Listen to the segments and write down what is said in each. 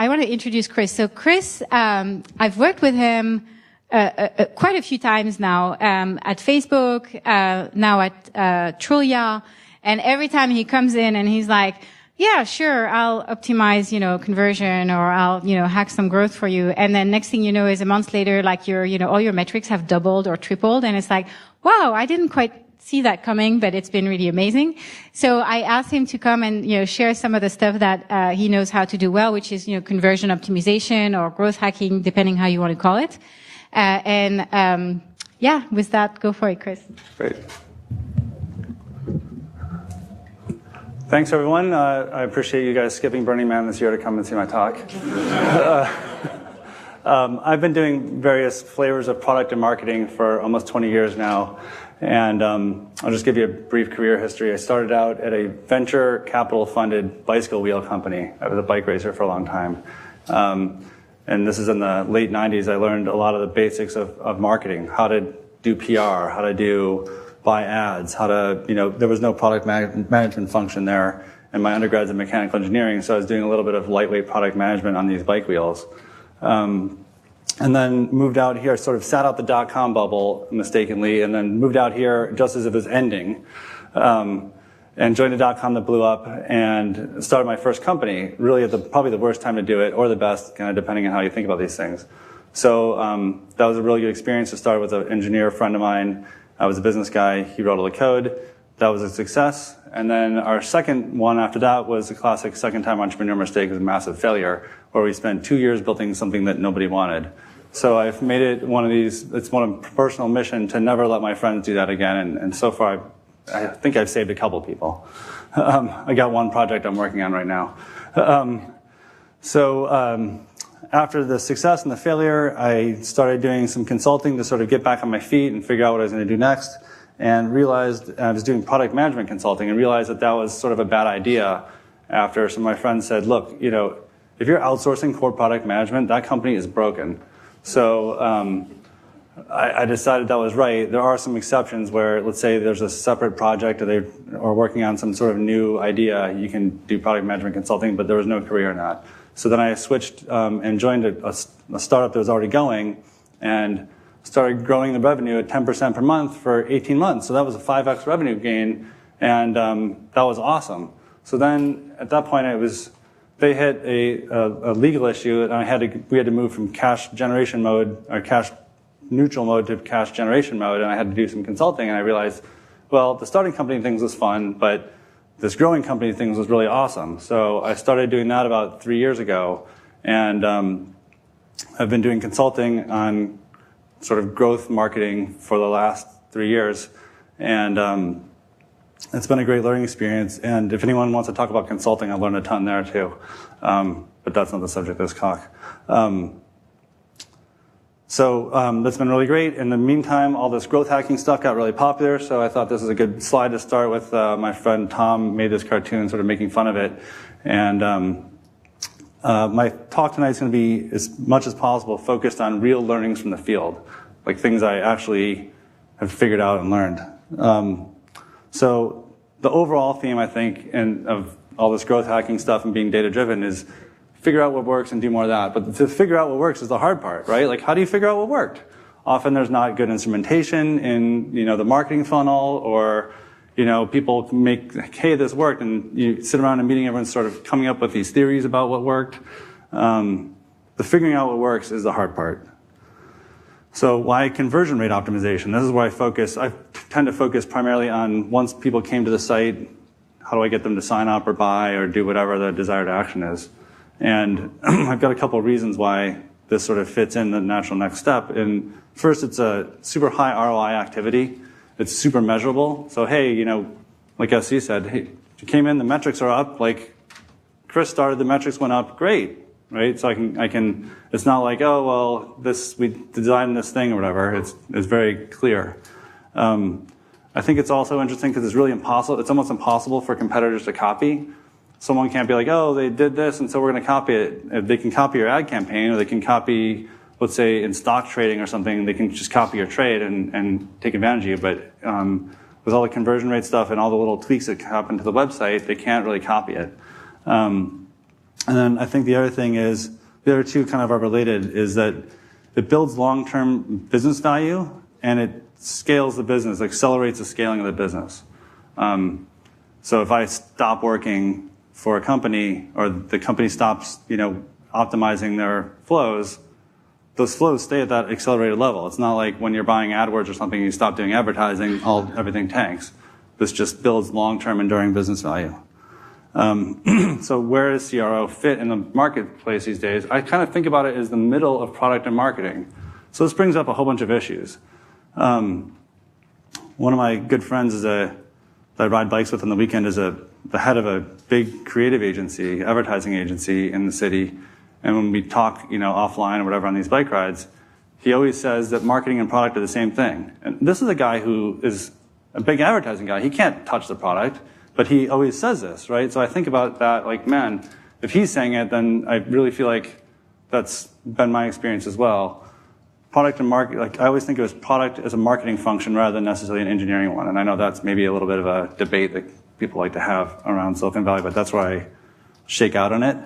I want to introduce Chris. So Chris, I've worked with him quite a few times now, at Facebook, now at Trulia, and every time he comes in and he's like, yeah, sure, I'll optimize, conversion, or I'll, hack some growth for you. And then next thing you know is a month later, like all your metrics have doubled or tripled. And it's like, wow, I didn't quite see that coming, but it's been really amazing. So I asked him to come and, share some of the stuff that, he knows how to do well, which is, conversion optimization or growth hacking, depending how you want to call it. With that, go for it, Chris. Great. Thanks, everyone. I appreciate you guys skipping Burning Man this year to come and see my talk. I've been doing various flavors of product and marketing for almost 20 years now. And I'll just give you a brief career history. I started out at a venture capital-funded bicycle wheel company. I was a bike racer for a long time. And this is in the late 90s. I learned a lot of the basics of marketing, how to do PR, how to buy ads, how to, there was no product management function there. And my undergrad's in mechanical engineering, so I was doing a little bit of lightweight product management on these bike wheels. And then moved out here, sort of sat out the dot-com bubble mistakenly, and then moved out here just as it was ending. And joined a dot-com that blew up and started my first company, really at probably the worst time to do it, or the best, kind of depending on how you think about these things. So that was a really good experience to start with an engineer friend of mine. I was a business guy. He wrote all the code. That was a success. And then our second one after that was a classic second-time entrepreneur mistake. It was a massive failure, where we spent 2 years building something that nobody wanted. So I've made it it's one of personal mission to never let my friends do that again. And so far, I think I've saved a couple people. I got one project I'm working on right now. After the success and the failure, I started doing some consulting to sort of get back on my feet and figure out what I was going to do next, and realized I was doing product management consulting and realized that was sort of a bad idea after some of my friends said, look, if you're outsourcing core product management, that company is broken. So I decided that was right. There are some exceptions where, let's say there's a separate project or they are working on some sort of new idea, you can do product management consulting, but there was no career in that. So then I switched and joined a startup that was already going and started growing the revenue at 10% per month for 18 months. So that was a 5x revenue gain, and that was awesome. So then at that point they hit a legal issue, and we had to move from cash generation mode or cash neutral mode to cash generation mode, and I had to do some consulting, and I realized, well, the starting company things was fun, but this growing company things was really awesome. So I started doing that about 3 years ago, and I've been doing consulting on sort of growth marketing for the last 3 years, and it's been a great learning experience. And if anyone wants to talk about consulting, I've learned a ton there too, but that's not the subject of this talk. So that's been really great. In the meantime, all this growth hacking stuff got really popular, so I thought this is a good slide to start with. My friend Tom made this cartoon sort of making fun of it. And my talk tonight is going to be, as much as possible, focused on real learnings from the field, like things I actually have figured out and learned. So the overall theme, I think, of all this growth hacking stuff and being data-driven is figure out what works and do more of that. But to figure out what works is the hard part, right? Like, how do you figure out what worked? Often there's not good instrumentation in, the marketing funnel, or, people make, hey, this worked, and you sit around in a meeting, everyone's sort of coming up with these theories about what worked. The figuring out what works is the hard part. So why conversion rate optimization? This is where I focus. I tend to focus primarily on, once people came to the site, how do I get them to sign up or buy or do whatever the desired action is? And I've got a couple of reasons why this sort of fits in the natural next step. And first, it's a super high ROI activity. It's super measurable. So, hey, like SC said, hey, you came in, the metrics are up. Like Chris started, the metrics went up. Great, right? So I can. It's not like, oh, well, we designed this thing or whatever. It's very clear. I think it's also interesting because it's really impossible. It's almost impossible for competitors to copy. Someone can't be like, oh, they did this, and so we're going to copy it. They can copy your ad campaign, or they can copy, let's say, in stock trading or something, they can just copy your trade and take advantage of you. But with all the conversion rate stuff and all the little tweaks that happen to the website, they can't really copy it. And then I think the other thing is, the other two kind of are related, is that it builds long-term business value and it scales the business, accelerates the scaling of the business. So if I stop working for a company, or the company stops, optimizing their flows, those flows stay at that accelerated level. It's not like when you're buying AdWords or something, you stop doing advertising, everything tanks. This just builds long-term enduring business value. So where does CRO fit in the marketplace these days? I kind of think about it as the middle of product and marketing. So this brings up a whole bunch of issues. One of my good friends that I ride bikes with on the weekend is the head of a big creative agency, advertising agency in the city. And when we talk, offline or whatever on these bike rides, he always says that marketing and product are the same thing. And this is a guy who is a big advertising guy. He can't touch the product, but he always says this, right? So I think about that, like, man, if he's saying it, then I really feel like that's been my experience as well. Product and market, like, I always think of product as a marketing function rather than necessarily an engineering one. And I know that's maybe a little bit of a debate that people like to have around Silicon Valley, but that's where I shake out on it.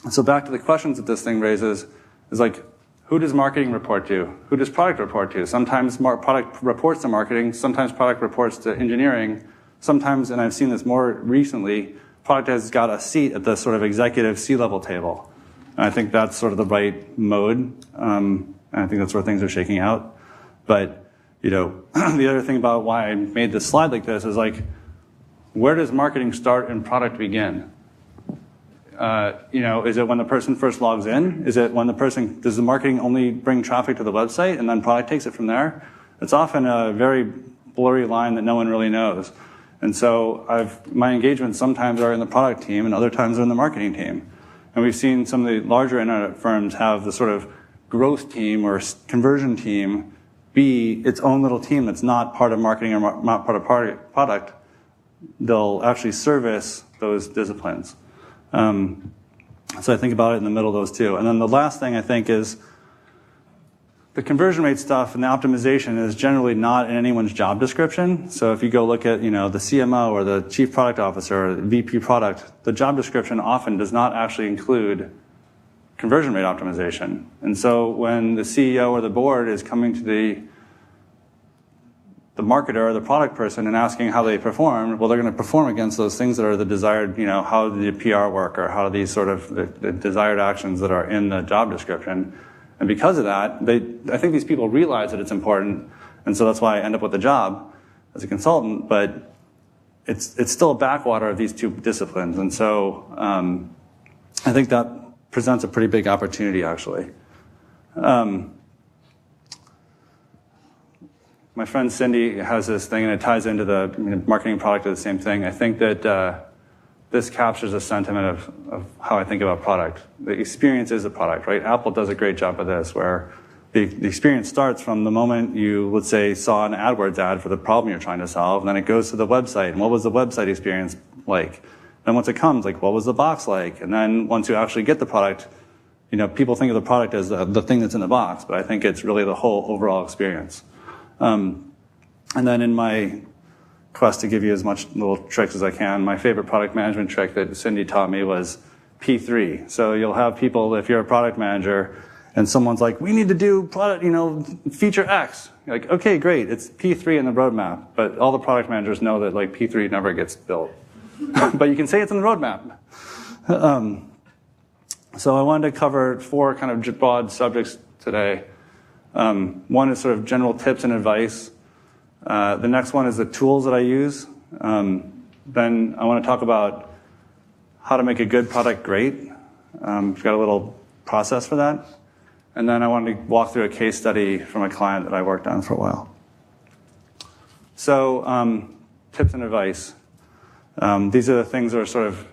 So back to the questions that this thing raises is like, who does marketing report to? Who does product report to? Sometimes product reports to marketing, sometimes product reports to engineering, sometimes, and I've seen this more recently, product has got a seat at the sort of executive C-level table. And I think that's sort of the right mode. And I think that's where things are shaking out. But, the other thing about why I made this slide like this is like, where does marketing start and product begin? Is it when the person first logs in? Is it when does the marketing only bring traffic to the website and then product takes it from there? It's often a very blurry line that no one really knows. And so my engagements sometimes are in the product team and other times are in the marketing team. And we've seen some of the larger internet firms have the sort of growth team or conversion team be its own little team that's not part of marketing or not part of product. They'll actually service those disciplines. So I think about it in the middle of those two. And then the last thing I think is the conversion rate stuff and the optimization is generally not in anyone's job description. So if you go look at, the CMO or the chief product officer or the VP product, the job description often does not actually include conversion rate optimization. And so when the CEO or the board is coming to the marketer or the product person and asking how they performed, well, they're going to perform against those things that are the desired, how did the PR work, or how do these sort of the desired actions that are in the job description. And because of that, I think these people realize that it's important, and so that's why I end up with a job as a consultant, but it's still a backwater of these two disciplines. And so I think that presents a pretty big opportunity, actually. My friend Cindy has this thing, and it ties into the marketing product of the same thing. I think that this captures a sentiment of how I think about product. The experience is a product, right? Apple does a great job of this, where the experience starts from the moment you, let's say, saw an AdWords ad for the problem you're trying to solve, and then it goes to the website, and what was the website experience like? Then once it comes, like, what was the box like? And then once you actually get the product, people think of the product as the thing that's in the box, but I think it's really the whole overall experience. And then in my quest to give you as much little tricks as I can, my favorite product management trick that Cindy taught me was P3. So you'll have people, if you're a product manager, and someone's like, we need to do product, feature X. You're like, okay, great, it's P3 in the roadmap. But all the product managers know that like P3 never gets built. But you can say it's in the roadmap. So I wanted to cover 4 kind of broad subjects today. One is sort of general tips and advice. The next one is the tools that I use. Then I want to talk about how to make a good product great. We've got a little process for that. And then I wanted to walk through a case study from a client that I worked on for a while. So tips and advice. These are the things that are sort of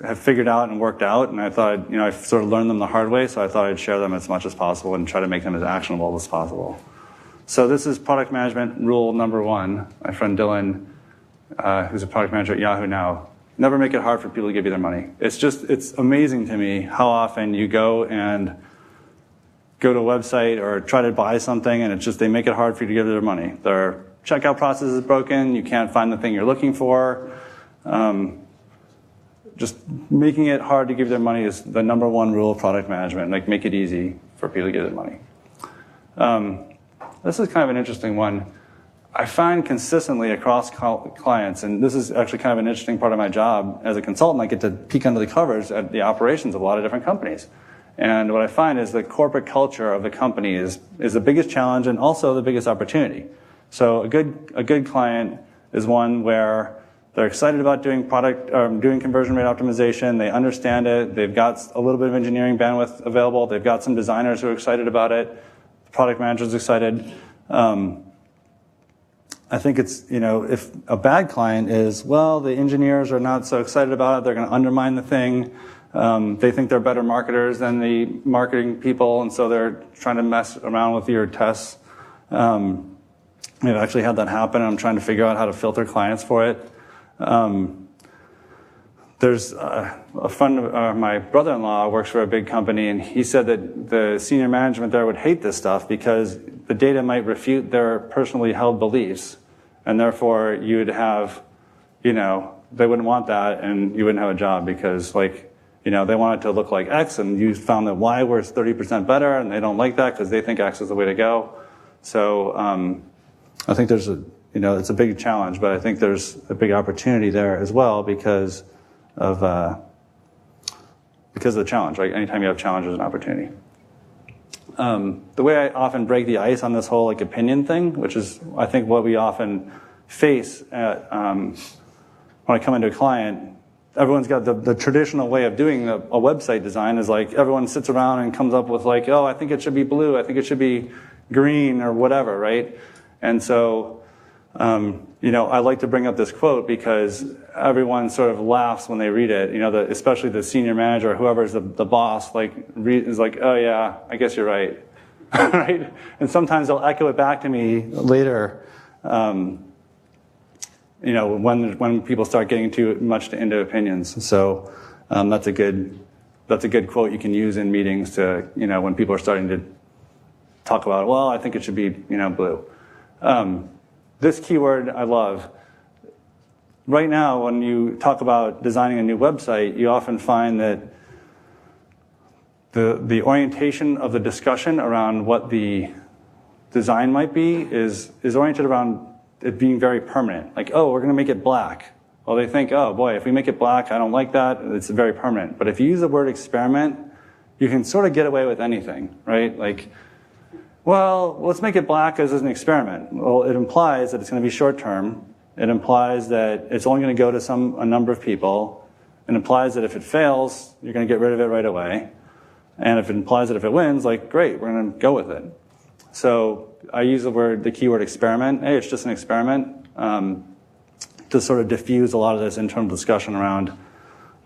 have figured out and worked out, and I thought, I sort of learned them the hard way, so I thought I'd share them as much as possible and try to make them as actionable as possible. So this is product management rule number 1. My friend Dylan, who's a product manager at Yahoo now, never make it hard for people to give you their money. It's amazing to me how often you go to a website or try to buy something, and they make it hard for you to give their money. Their checkout process is broken, you can't find the thing you're looking for. just making it hard to give their money is the number one rule of product management. Like, make it easy for people to give their money. This is kind of an interesting one. I find consistently across clients, and this is actually kind of an interesting part of my job as a consultant, I get to peek under the covers at the operations of a lot of different companies. And what I find is the corporate culture of the company is the biggest challenge and also the biggest opportunity. So a good client is one where they're excited about doing doing conversion rate optimization. They understand it. They've got a little bit of engineering bandwidth available. They've got some designers who are excited about it. The product manager's excited. I think it's, if a bad client is, well, the engineers are not so excited about it. They're going to undermine the thing. They think they're better marketers than the marketing people, and so they're trying to mess around with your tests. I've actually had that happen. I'm trying to figure out how to filter clients for it. There's a friend of my brother-in-law works for a big company, and he said that the senior management there would hate this stuff because the data might refute their personally held beliefs, and therefore you would have, they wouldn't want that, and you wouldn't have a job because, they want it to look like X, and you found that Y was 30% better, and they don't like that because they think X is the way to go. So I think there's it's a big challenge, but I think there's a big opportunity there as well because of the challenge, right? Anytime you have challenge, there's an opportunity. The way I often break the ice on this whole opinion thing, which is I think what we often face at, when I come into a client, everyone's got the traditional way of doing a website design is everyone sits around and comes up with oh, I think it should be blue, I think it should be green or whatever, right? And so, I like to bring up this quote because everyone sort of laughs when they read it. Especially the senior manager, or whoever's the boss, is oh yeah, I guess you're right, right? And sometimes they'll echo it back to me later. When people start getting too much into opinions. So that's a good quote you can use in meetings to when people are starting to talk about, well, I think it should be blue. This keyword I love. Right now, when you talk about designing a new website, you often find that the orientation of the discussion around what the design might be is oriented around it being very permanent. Oh, we're going to make it black. Well, they think, oh boy, if we make it black, I don't like that. It's very permanent. But if you use the word experiment, you can sort of get away with anything, right? Well, let's make it black as an experiment. Well, it implies that it's going to be short term. It implies that it's only going to go to a number of people. It implies that if it fails, you're going to get rid of it right away. And if it implies that if it wins, great, we're going to go with it. So I use the keyword experiment. Hey, it's just an experiment to sort of diffuse a lot of this internal discussion around,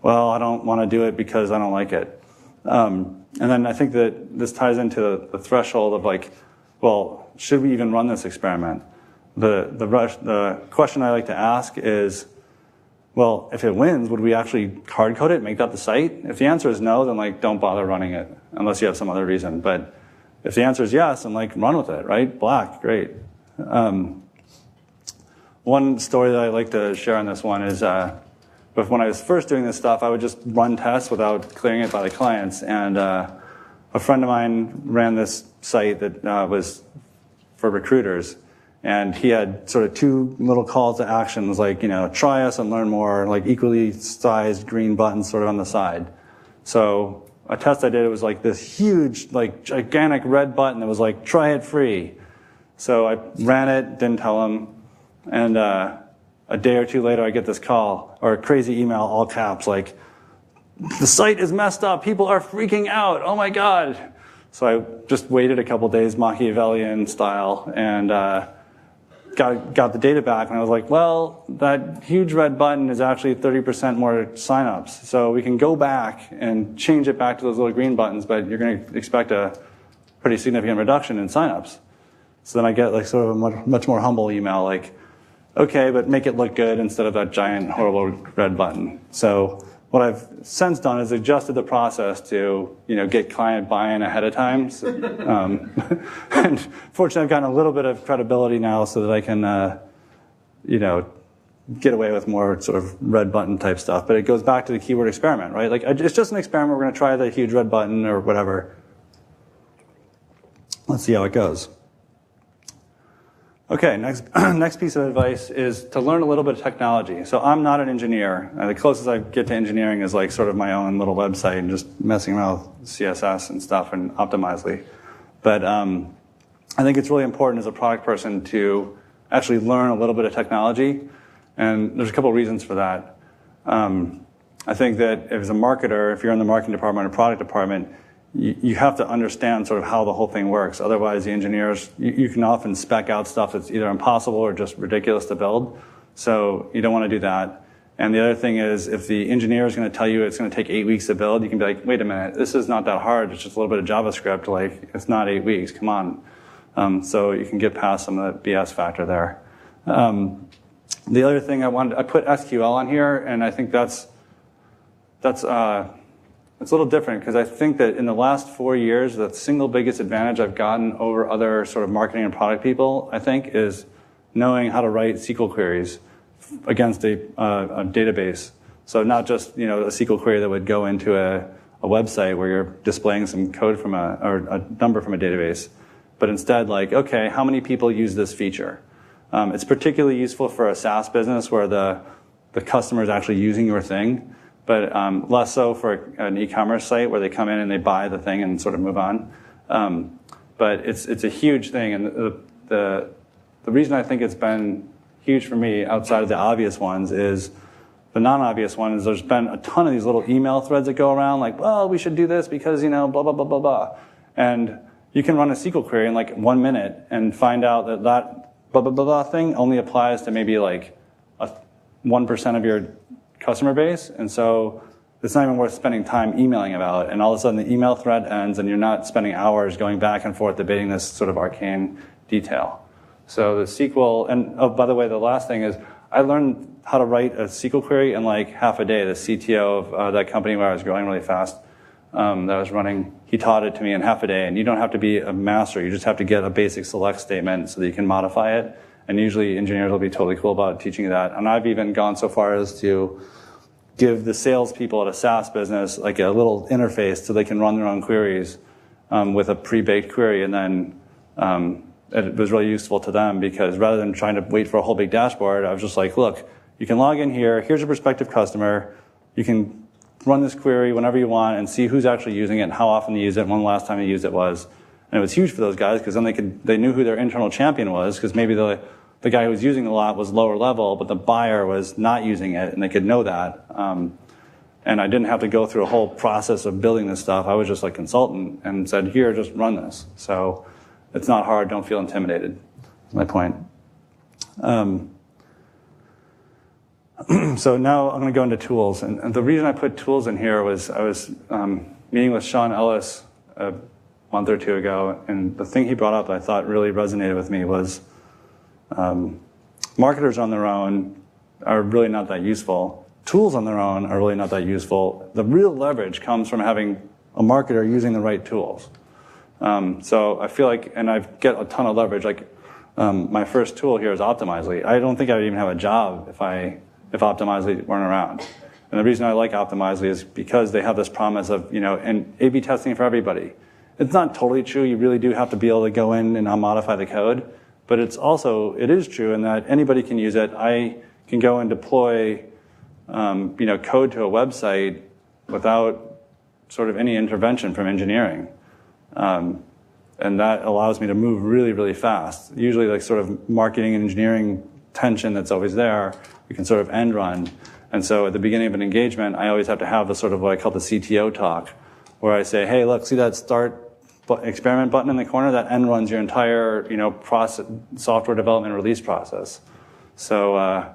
well, I don't want to do it because I don't like it. And then I think that this ties into the threshold of well, should we even run this experiment? The question I like to ask is, well, if it wins, would we actually hard code it, make that the site? If the answer is no, then don't bother running it unless you have some other reason. But if the answer is yes, then run with it, right? Black, great. One story that I like to share on this one is, but when I was first doing this stuff, I would just run tests without clearing it by the clients. And a friend of mine ran this site that was for recruiters. And he had sort of two little calls to actions, try us and learn more, equally sized green buttons sort of on the side. So a test I did, it was this huge, gigantic red button that was try it free. So I ran it, didn't tell him. And a day or two later, I get this call or a crazy email, all caps, the site is messed up. People are freaking out. Oh my God. So I just waited a couple days, Machiavellian style, and got the data back. And I was well, that huge red button is actually 30% more signups. So we can go back and change it back to those little green buttons, but you're going to expect a pretty significant reduction in signups. So then I get sort of a much more humble email okay, but make it look good instead of that giant, horrible red button. So what I've since done is adjusted the process to, get client buy-in ahead of time. So, and fortunately, I've gotten a little bit of credibility now so that I can, get away with more sort of red button type stuff. But it goes back to the keyword experiment, right? Like, it's just an experiment. We're going to try the huge red button or whatever. Let's see how it goes. Okay, next piece of advice is to learn a little bit of technology. So I'm not an engineer. The closest I get to engineering is like sort of my own little website and just messing around with CSS and stuff and Optimizely. But I think it's really important as a product person to actually learn a little bit of technology. And there's a couple of reasons for that. I think that as a marketer, if you're in the marketing department or product department, you have to understand sort of how the whole thing works. Otherwise, the engineers, you can often spec out stuff that's either impossible or just ridiculous to build. So you don't want to do that. And the other thing is, if the engineer is going to tell you it's going to take 8 weeks to build, you can be like, wait a minute, this is not that hard. It's just a little bit of JavaScript. Like, it's not 8 weeks. Come on. So you can get past some of the BS factor there. The other thing I put SQL on here, and I think that's it's a little different because I think that in the last 4 years, the single biggest advantage I've gotten over other sort of marketing and product people, I think, is knowing how to write SQL queries against a database. So not just, you know, a SQL query that would go into a website where you're displaying some code from or a number from a database, but instead like, okay, how many people use this feature? It's particularly useful for a SaaS business where the customer is actually using your thing, but less so for an e-commerce site where they come in and they buy the thing and sort of move on. But it's a huge thing, and the reason I think it's been huge for me outside of the obvious ones is the non-obvious one is there's been a ton of these little email threads that go around like, well, we should do this because, you know, blah, blah, blah, blah, blah. And you can run a SQL query in like 1 minute and find out that that blah, blah, blah, blah thing only applies to maybe like 1% of your customer base. And so it's not even worth spending time emailing about it. And all of a sudden the email thread ends and you're not spending hours going back and forth debating this sort of arcane detail. So the SQL, and oh, by the way, the last thing is I learned how to write a SQL query in like half a day. The CTO of that company where I was growing really fast, that I was running, he taught it to me in half a day. And you don't have to be a master. You just have to get a basic select statement so that you can modify it. And usually engineers will be totally cool about teaching you that. And I've even gone so far as to give the salespeople at a SaaS business like a little interface so they can run their own queries with a pre-baked query. And then it was really useful to them because rather than trying to wait for a whole big dashboard, I was just like, look, you can log in here. Here's a prospective customer. You can run this query whenever you want and see who's actually using it and how often they use it and when the last time they used it was. And it was huge for those guys because then they knew who their internal champion was because maybe the guy who was using it a lot was lower level, but the buyer was not using it, and they could know that. And I didn't have to go through a whole process of building this stuff. I was just like consultant and said, here, just run this. So it's not hard. Don't feel intimidated. That's my point. So now I'm going to go into tools. And the reason I put tools in here was I was meeting with Sean Ellis a month or two ago, and the thing he brought up that I thought really resonated with me was marketers on their own are really not that useful. Tools on their own are really not that useful. The real leverage comes from having a marketer using the right tools. So I feel like, and I get a ton of leverage, like my first tool here is Optimizely. I don't think I would even have a job if Optimizely weren't around. And the reason I like Optimizely is because they have this promise of, you know, and A/B testing for everybody. It's not totally true. You really do have to be able to go in and modify the code. But it is true in that anybody can use it. I can go and deploy, code to a website without sort of any intervention from engineering. And that allows me to move really, really fast. Usually like sort of marketing and engineering tension that's always there, we can sort of end run. And so at the beginning of an engagement, I always have to have the sort of what I call the CTO talk, where I say, hey, look, see that start experiment button in the corner? That end runs your entire, software development release process. So I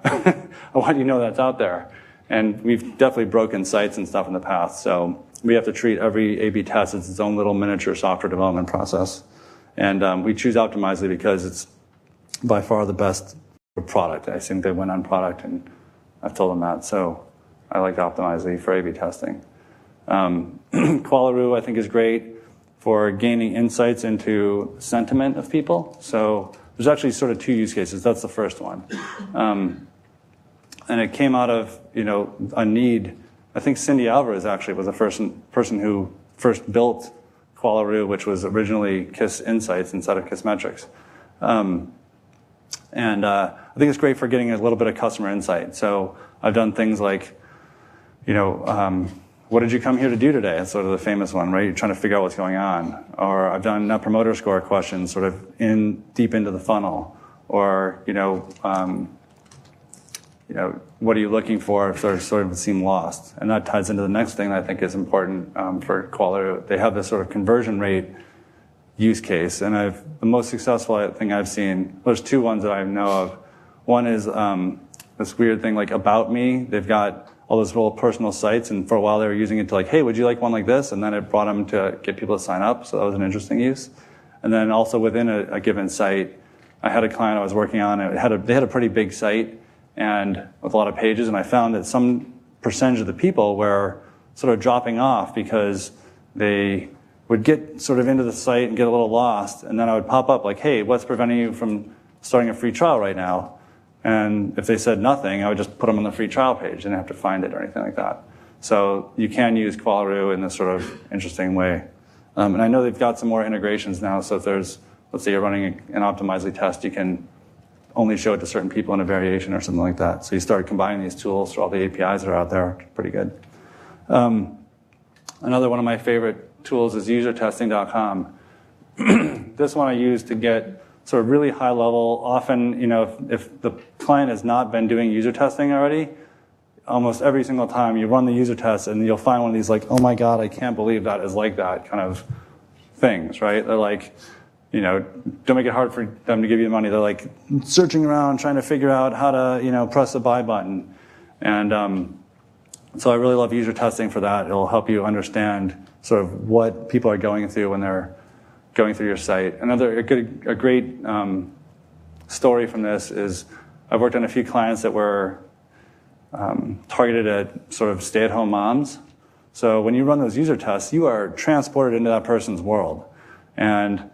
want you to know that's out there. And we've definitely broken sites and stuff in the past. So we have to treat every A/B test as its own little miniature software development process. And we choose Optimizely because it's by far the best product. I think they went on product, and I've told them that. So I like Optimizely for A/B testing. Qualaroo, I think, is great for gaining insights into sentiment of people. So there's actually sort of two use cases. That's the first one. And it came out of, a need. I think Cindy Alvarez actually was the person who first built Qualaroo, which was originally Kiss Insights instead of Kissmetrics. And I think it's great for getting a little bit of customer insight. So I've done things like, what did you come here to do today? That's sort of the famous one, right? You're trying to figure out what's going on. Or I've done Net Promoter Score questions sort of deep into the funnel. Or, what are you looking for if they sort of seem lost? And that ties into the next thing that I think is important for Qualaroo. They have this sort of conversion rate use case. And the most successful thing I've seen, there's two ones that I know of. One is this weird thing like About Me. They've got all those little personal sites, and for a while they were using it to like, hey, would you like one like this? And then it brought them to get people to sign up, so that was an interesting use. And then also within a given site, I had a client I was working on, and they had a pretty big site and with a lot of pages, and I found that some percentage of the people were sort of dropping off because they would get sort of into the site and get a little lost, and then I would pop up like, hey, what's preventing you from starting a free trial right now? And if they said nothing, I would just put them on the free trial page. Didn't have to find it or anything like that. So you can use Qualaroo in this sort of interesting way. And I know they've got some more integrations now. So if there's, let's say you're running an Optimizely test, you can only show it to certain people in a variation or something like that. So you start combining these tools for all the APIs that are out there. Pretty good. Another one of my favorite tools is usertesting.com. This one I use to get sort of really high level. Often, if the client has not been doing user testing already, almost every single time you run the user test and you'll find one of these like, oh my God, I can't believe that is like that kind of things, right? They're like, don't make it hard for them to give you the money. They're like searching around, trying to figure out how to, press the buy button. And so I really love user testing for that. It'll help you understand sort of what people are going through when they're going through your site. A great story from this is I've worked on a few clients that were targeted at sort of stay-at-home moms. So when you run those user tests, you are transported into that person's world. And,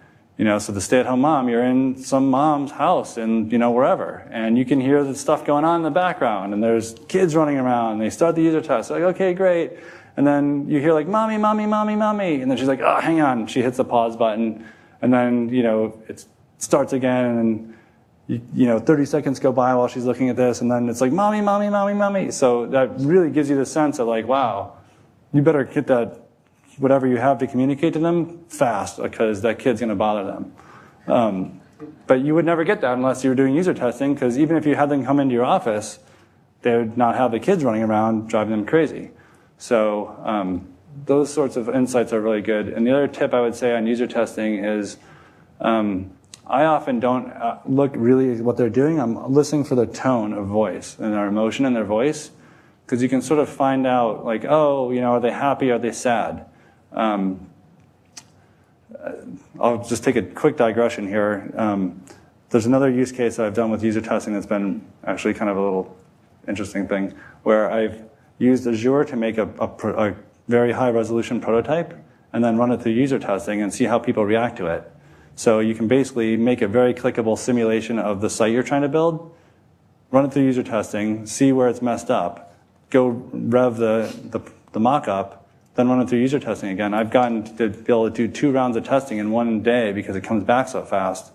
so the stay-at-home mom, you're in some mom's house and, wherever. And you can hear the stuff going on in the background. And there's kids running around. And they start the user test. They're like, okay, great. And then you hear like, mommy, mommy, mommy, mommy. And then she's like, oh, hang on. She hits the pause button. And then, it starts again. And, 30 seconds go by while she's looking at this. And then it's like, mommy, mommy, mommy, mommy. So that really gives you the sense of like, wow, you better get that, whatever you have to communicate to them fast because that kid's going to bother them. But you would never get that unless you were doing user testing, because even if you had them come into your office, they would not have the kids running around driving them crazy. So those sorts of insights are really good. And the other tip I would say on user testing is I often don't look really at what they're doing. I'm listening for the tone of voice and their emotion in their voice, because you can sort of find out like, oh, are they happy? Are they sad? I'll just take a quick digression here. There's another use case that I've done with user testing that's been actually kind of a little interesting thing, where I've used Azure to make a very high resolution prototype and then run it through user testing and see how people react to it. So you can basically make a very clickable simulation of the site you're trying to build, run it through user testing, see where it's messed up, go rev the mock-up, then run it through user testing again. I've gotten to be able to do 2 rounds of testing in one day because it comes back so fast.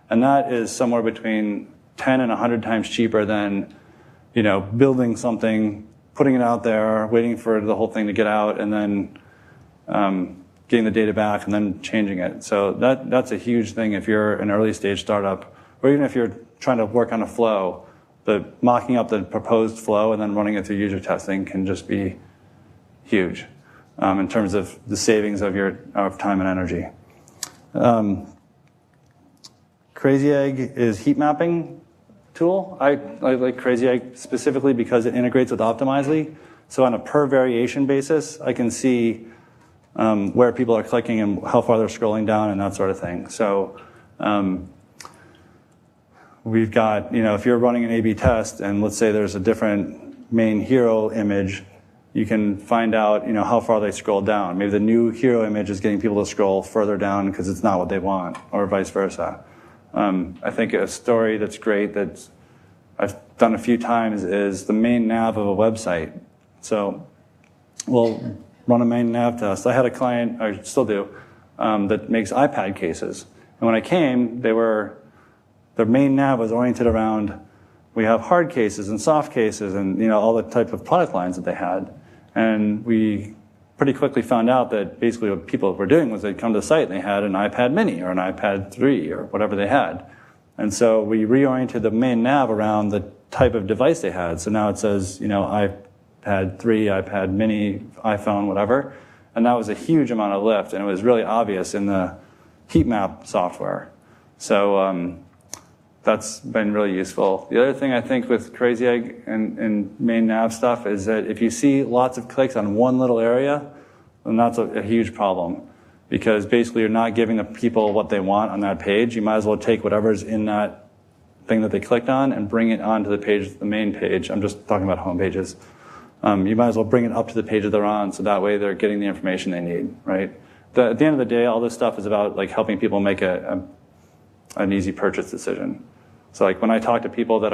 And that is somewhere between 10 and 100 times cheaper than, building something, putting it out there, waiting for the whole thing to get out, and then getting the data back and then changing it. So that's a huge thing if you're an early stage startup, or even if you're trying to work on a flow. The mocking up the proposed flow and then running it through user testing can just be huge in terms of the savings of your time and energy. Crazy Egg is heat mapping tool. I like Crazy Egg specifically because it integrates with Optimizely. So on a per variation basis, I can see where people are clicking and how far they're scrolling down and that sort of thing. So we've got, if you're running an A/B test and let's say there's a different main hero image, you can find out, how far they scroll down. Maybe the new hero image is getting people to scroll further down because it's not what they want, or vice versa. I think a story that's great that I've done a few times is the main nav of a website. So we'll run a main nav test. I had a client, I still do, that makes iPad cases. And when I came, their main nav was oriented around, we have hard cases and soft cases and all the type of product lines that they had. And we pretty quickly found out that basically what people were doing was they'd come to the site and they had an iPad mini or an iPad 3 or whatever they had. And so we reoriented the main nav around the type of device they had. So now it says, iPad 3, iPad mini, iPhone, whatever. And that was a huge amount of lift, and it was really obvious in the heat map software. So that's been really useful. The other thing I think with Crazy Egg and main nav stuff is that if you see lots of clicks on one little area, then that's a huge problem. Because basically you're not giving the people what they want on that page. You might as well take whatever's in that thing that they clicked on and bring it onto the page, the main page. I'm just talking about home pages. You might as well bring it up to the page that they're on, so that way they're getting the information they need, right? At the end of the day, all this stuff is about like helping people make an easy purchase decision. So like when I talk to people that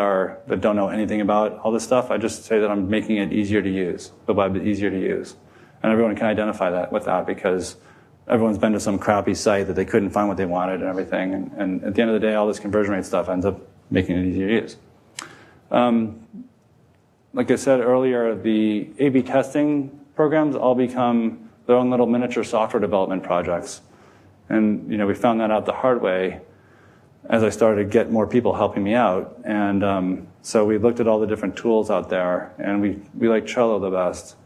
don't know anything about all this stuff, I just say that I'm making it easier to use, the web easier to use. And everyone can identify that with that because everyone's been to some crappy site that they couldn't find what they wanted and everything. And at the end of the day, all this conversion rate stuff ends up making it easier to use. Like I said earlier, the A/B testing programs all become their own little miniature software development projects. And we found that out the hard way as I started to get more people helping me out. And so we looked at all the different tools out there, and we like Trello the best.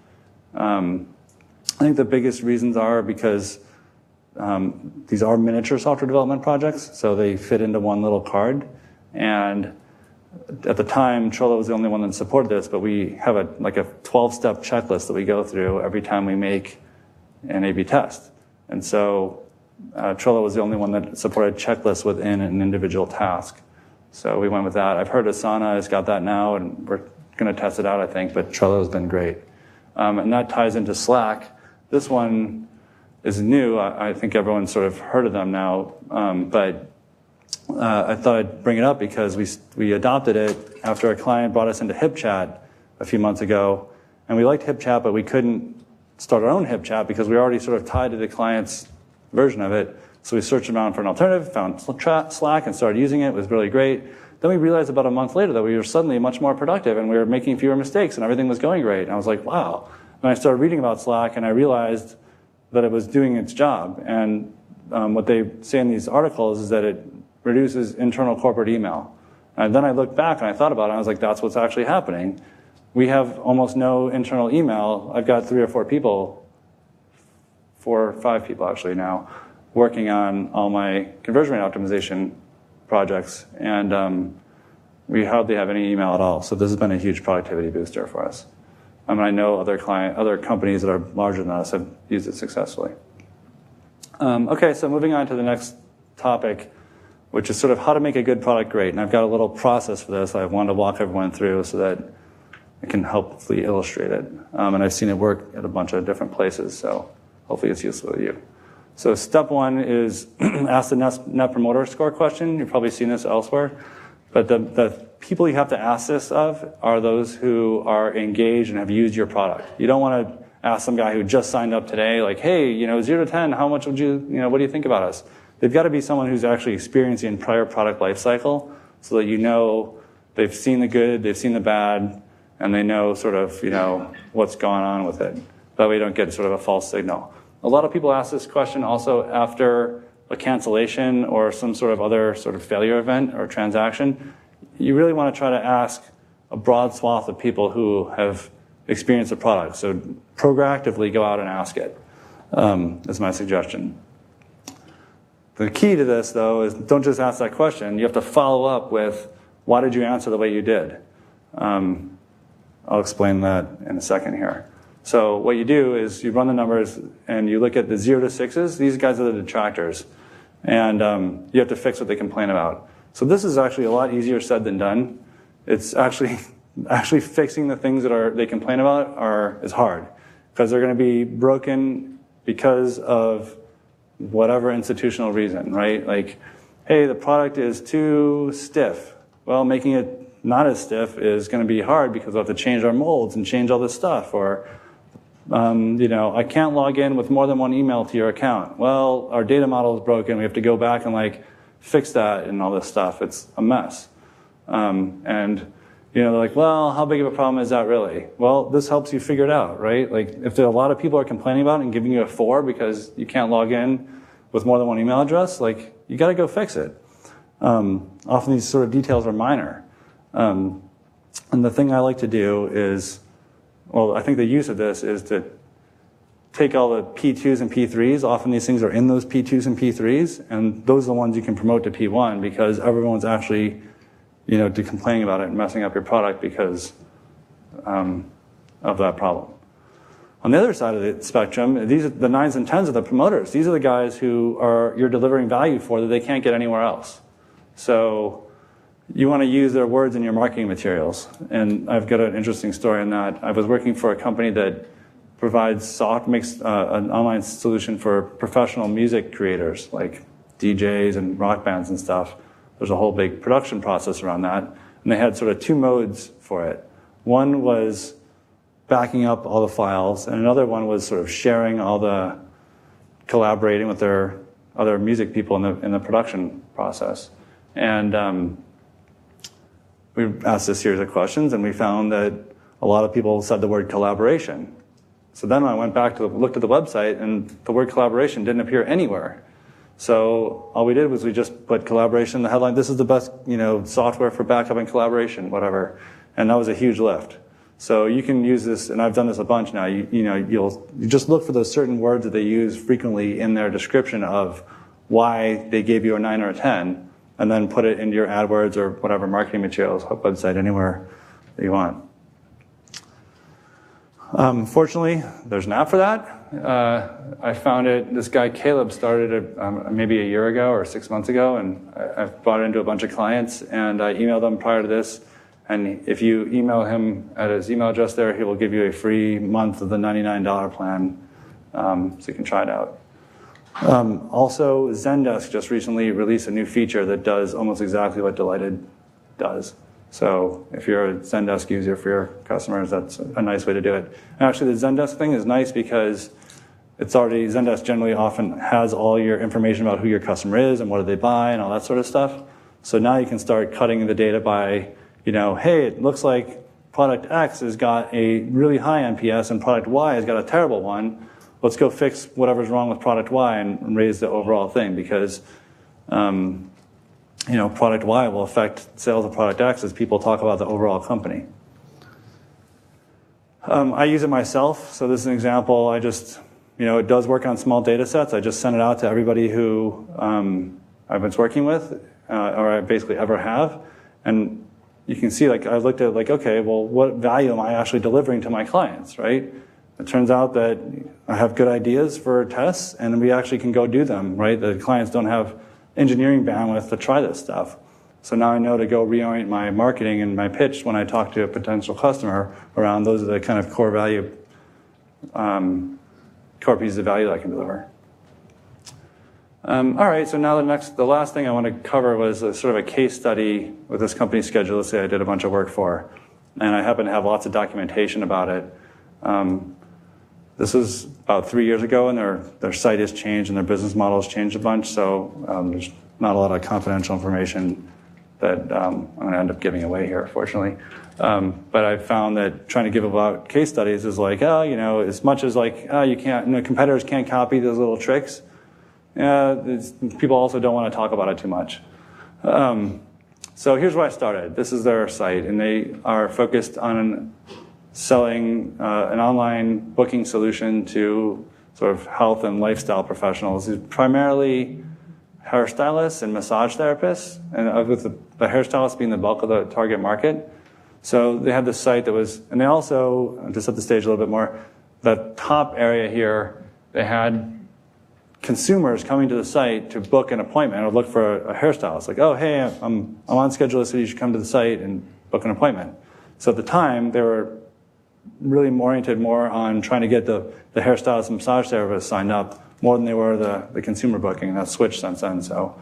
I think the biggest reasons are because these are miniature software development projects, so they fit into one little card. And at the time, Trello was the only one that supported this, but we have a 12-step checklist that we go through every time we make an A/B test. And so Trello was the only one that supported checklists within an individual task. So we went with that. I've heard Asana has got that now, and we're going to test it out, I think, but Trello has been great. And that ties into Slack. This one is new. I think everyone's sort of heard of them now, but I thought I'd bring it up because we adopted it after a client brought us into HipChat a few months ago. And we liked HipChat, but we couldn't start our own HipChat because we were already sort of tied to the client's version of it. So we searched around for an alternative, found Slack, and started using it. It was really great. Then we realized about a month later that we were suddenly much more productive and we were making fewer mistakes and everything was going great. And I was like, wow. And I started reading about Slack and I realized that it was doing its job. And what they say in these articles is that it reduces internal corporate email. And then I looked back and I thought about it and I was like, that's what's actually happening. We have almost no internal email. I've got 3 or 4 people, 4 or 5 people actually now, working on all my conversion rate optimization projects. And we hardly have any email at all. So this has been a huge productivity booster for us. I know other companies that are larger than us have used it successfully. Okay, so moving on to the next topic, which is sort of how to make a good product great. And I've got a little process for this I wanted to walk everyone through so that I can hopefully illustrate it. And I've seen it work at a bunch of different places, so hopefully it's useful to you. So step 1 is ask the Net Promoter Score question. You've probably seen this elsewhere. But the people you have to ask this of are those who are engaged and have used your product. You don't want to ask some guy who just signed up today, like, hey, 0 to 10, how much would what do you think about us? They've got to be someone who's actually experiencing prior product life cycle so that they've seen the good, they've seen the bad, and they know sort of, what's going on with it. That way you don't get sort of a false signal. A lot of people ask this question also after a cancellation or some sort of other sort of failure event or transaction. You really want to try to ask a broad swath of people who have experienced the product. So proactively go out and ask it, is my suggestion. The key to this, though, is don't just ask that question. You have to follow up with, why did you answer the way you did? I'll explain that in a second here. So what you do is you run the numbers and you look at the 0 to 6s. These guys are the detractors. And you have to fix what they complain about. So this is actually a lot easier said than done. It's actually fixing the things that they complain about is hard. Because they're going to be broken because of whatever institutional reason, right? Like, hey, the product is too stiff. Well, making it not as stiff is going to be hard because we'll have to change our molds and change all this stuff. Or, I can't log in with more than one email to your account. Well, our data model is broken. We have to go back and fix that and all this stuff. It's a mess. They're like, well, how big of a problem is that really? Well, this helps you figure it out, right? Like, if there are a lot of people are complaining about it and giving you a 4 because you can't log in with more than one email address, you got to go fix it. Often these sort of details are minor. And the thing I like to do is, I think the use of this is to take all the P2s and P3s. Often these things are in those P2s and P3s, and those are the ones you can promote to P1 because everyone's actually complaining about it and messing up your product because of that problem. On the other side of the spectrum, these are the 9s and 10s of the promoters. These are the guys who you're delivering value for that they can't get anywhere else. So you want to use their words in your marketing materials. And I've got an interesting story on that. I was working for a company that makes an online solution for professional music creators, like DJs and rock bands and stuff. There's a whole big production process around that. And they had sort of 2 modes for it. One was backing up all the files, and another one was sort of sharing collaborating with their other music people in the production process. And we asked a series of questions, and we found that a lot of people said the word collaboration. So then I went back looked at the website, and the word collaboration didn't appear anywhere. So all we did was we just put collaboration in the headline. This is the best, software for backup and collaboration, whatever. And that was a huge lift. So you can use this, and I've done this a bunch now. You just look for those certain words that they use frequently in their description of why they gave you a 9 or a 10, and then put it into your AdWords or whatever marketing materials, website, anywhere that you want. Fortunately, there's an app for that. I found it, this guy Caleb started it maybe a year ago or 6 months ago, and I've brought it into a bunch of clients, and I emailed them prior to this, and if you email him at his email address there, he will give you a free month of the $99 plan, so you can try it out. Also, Zendesk just recently released a new feature that does almost exactly what Delighted does. So if you're a Zendesk user for your customers, that's a nice way to do it. And actually, the Zendesk thing is nice because Zendesk generally often has all your information about who your customer is and what do they buy and all that sort of stuff. So now you can start cutting the data by, hey, it looks like product X has got a really high NPS and product Y has got a terrible one. Let's go fix whatever's wrong with product Y and raise the overall thing because product Y will affect sales of product X as people talk about the overall company. I use it myself. So this is an example. It does work on small data sets. I just sent it out to everybody who I've been working with or I basically ever have. And you can see, I looked at okay, well, what value am I actually delivering to my clients, right? It turns out that I have good ideas for tests, and we actually can go do them, right? The clients don't have engineering bandwidth to try this stuff. So now I know to go reorient my marketing and my pitch when I talk to a potential customer around those are the kind of core pieces of value that I can deliver. All right, so now the last thing I want to cover was sort of a case study with this company, Schedulicity, I did a bunch of work for. And I happen to have lots of documentation about it. This was about 3 years ago, and their site has changed and their business model has changed a bunch, so there's not a lot of confidential information that I'm going to end up giving away here, fortunately. But I found that trying to give about case studies is as much as you can't, competitors can't copy those little tricks. People also don't want to talk about it too much. So here's where I started. This is their site, and they are focused on selling an online booking solution to sort of health and lifestyle professionals, primarily hairstylists and massage therapists, and with the hairstylists being the bulk of the target market. So they had this site and they also, to set the stage a little bit more, the top area here, they had consumers coming to the site to book an appointment or look for a hairstylist. Oh, hey, I'm on Schedulicity, you should come to the site and book an appointment. So at the time, they were really oriented more on trying to get the hairstylist and massage therapists signed up more than they were the consumer booking, and that's switched since then. So